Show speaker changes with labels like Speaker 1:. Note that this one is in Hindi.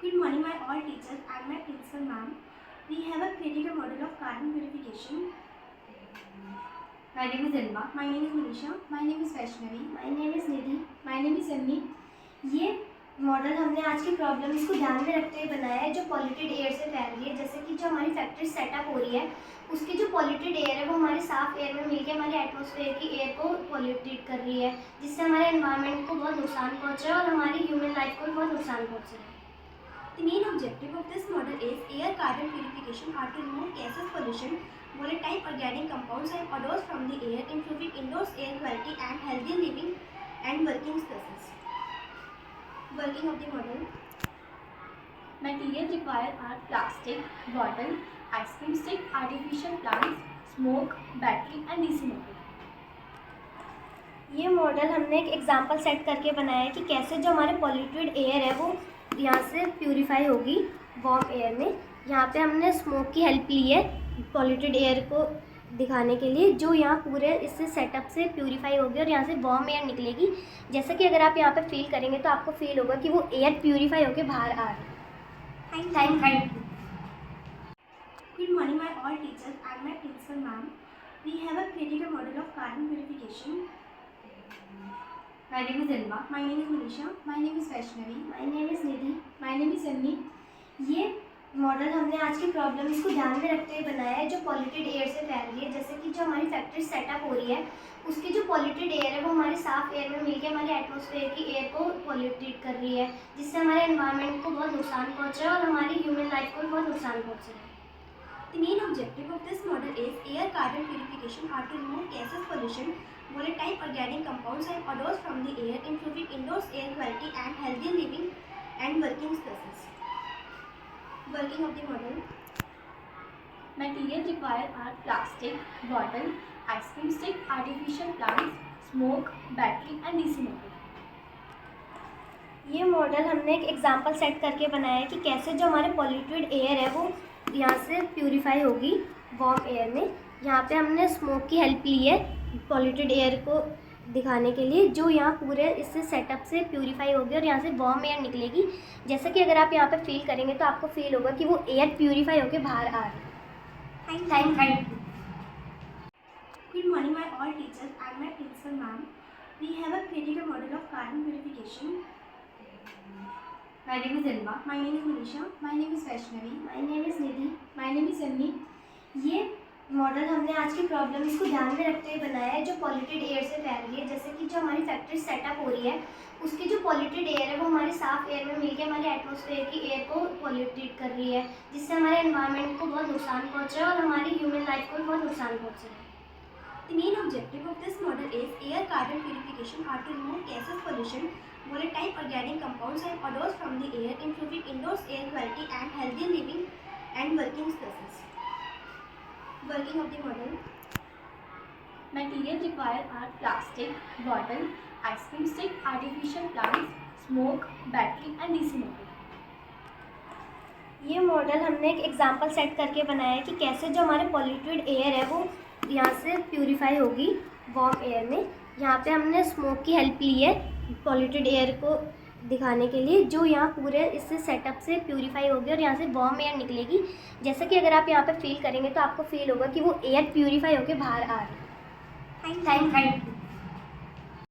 Speaker 1: Good morning, my all teachers and my principal ma'am. We have created a model of carbon purification.
Speaker 2: My name is Ilma.
Speaker 1: My name is Manisha.
Speaker 2: My name is Vaishnavi.
Speaker 3: My name is Nidhi.
Speaker 2: My name is Sunny.
Speaker 3: ये मॉडल हमने आज की प्रॉब्लम्स को ध्यान में रखते हुए बनाया है जो पॉल्यूटेड एयर से फैल रही है। जैसे कि जो हमारी फैक्ट्री सेटअप हो रही है उसकी जो पॉल्यूटेड एयर है वो हमारे साफ एयर में मिलकर हमारे एटमॉस्फेयर की एयर को पॉल्यूटेड कर रही है, जिससे हमारे एनवायरनमेंट को बहुत नुकसान पहुंच रहा है और हमारी ह्यूमन लाइफ को भी बहुत नुकसान पहुंच रहा है।
Speaker 1: The main objective of this model is air carbon purification are to remove gaseous pollution, volatile organic compounds and odors from the air, improving indoors air quality and healthy living and working spaces. Working of the model.
Speaker 2: Materials required are plastic, bottle, ice cream stick, artificial plants, smoke, battery and DC motor.
Speaker 3: ये मॉडल हमने एक एग्जांपल सेट करके बनाया है कि कैसे जो हमारे पॉल्यूटेड एयर है वो यहाँ से प्यूरिफाई होगी वार्म एयर में। यहाँ पे हमने स्मोक की हेल्प ली है पॉल्यूटेड एयर को दिखाने के लिए, जो यहाँ पूरे इससे सेटअप से प्यूरिफाई होगी और यहाँ से वार्म एयर निकलेगी। जैसे कि अगर आप यहाँ पे फील करेंगे तो आपको फील होगा कि वो एयर प्यूरिफाई होकर बाहर आ रही है।
Speaker 1: Thank you. Good morning, my all teachers and my principal ma'am. We have created a model of carbon purification.
Speaker 2: My name is Ilma.
Speaker 1: My name is Manisha.
Speaker 2: My name is Vaishnavi.
Speaker 3: My name is Nidhi.
Speaker 2: My name is Sunny.
Speaker 3: ये मॉडल हमने आज की प्रॉब्लम्स को ध्यान में रखते हुए बनाया है जो पॉल्यूटेड एयर से फैल रही है। जैसे कि जो हमारी फैक्ट्री सेटअप हो रही है उसकी जो पॉल्यूटेड एयर है वो हमारे साफ एयर में मिलकर हमारे एटमॉस्फेयर की एयर को पॉल्यूटेड कर रही है, जिससे हमारे एनवायरनमेंट को बहुत नुकसान पहुंच रहा है और हमारी ह्यूमन लाइफ को भी बहुत नुकसान पहुंच रहा है।
Speaker 1: The main objective of this model is air carbon purification are to remove gaseous pollution, volatile organic compounds and odors from the air, improving indoors air quality and healthy living and working spaces. Working of the model.
Speaker 2: Materials required are plastic, bottle, ice cream stick, artificial plants, smoke, battery and DC motor.
Speaker 3: ये मॉडल हमने एक एग्जांपल सेट करके बनाया है कि कैसे जो हमारे पॉल्यूटेड एयर है वो यहाँ से प्यूरिफाई होगी वार्म एयर में। यहाँ पे हमने स्मोक की हेल्प ली है पॉल्यूटेड एयर को दिखाने के लिए, जो यहाँ पूरे इससे सेटअप से प्यूरिफाई होगी और यहाँ से वार्म एयर निकलेगी। जैसे कि अगर आप यहाँ पे फील करेंगे तो आपको फील होगा कि वो एयर प्यूरिफाई होकर बाहर आ रही है।
Speaker 1: Thank you. Good morning, my all teachers and my principal ma'am. We have created a model of carbon purification.
Speaker 2: My name is Ilma.
Speaker 1: My name is Manisha.
Speaker 2: My name is Vaishnavi.
Speaker 3: My name is Nidhi.
Speaker 2: My name is Sunny.
Speaker 3: ये मॉडल हमने आज की प्रॉब्लम्स को ध्यान में रखते हुए बनाया है जो पॉल्यूटेड एयर से फैल रही है। जैसे कि जो हमारी फैक्ट्री सेटअप हो रही है उसकी जो पॉल्यूटेड एयर है वो हमारे साफ एयर में मिलकर हमारे एटमॉस्फेयर की एयर को पॉल्यूटेड कर रही है, जिससे हमारे एनवायरनमेंट को बहुत नुकसान पहुंच रहा है और हमारी ह्यूमन लाइफ को भी बहुत नुकसान पहुंच रहा है।
Speaker 1: The main objective of this model is air carbon purification are to remove gaseous pollution, volatile organic compounds and odors from the air, improving indoors air quality and healthy living and working spaces. Working of the model.
Speaker 2: Materials required are plastic, bottle, ice cream stick, artificial plants, smoke, battery and DC motor.
Speaker 3: ये मॉडल हमने एक एग्जांपल सेट करके बनाया है कि कैसे जो हमारे पॉल्यूटेड एयर है वो यहाँ से प्यूरिफाई होगी वार्म एयर में। यहाँ पे हमने स्मोक की हेल्प ली है पॉल्यूटेड एयर को दिखाने के लिए, जो यहाँ पूरे इससे सेटअप से प्यूरिफाई होगी और यहाँ से वार्म एयर निकलेगी। जैसे कि अगर आप यहाँ पे फील करेंगे तो आपको फील होगा कि वो एयर प्यूरिफाई होकर बाहर आ रही है।
Speaker 1: Thank you.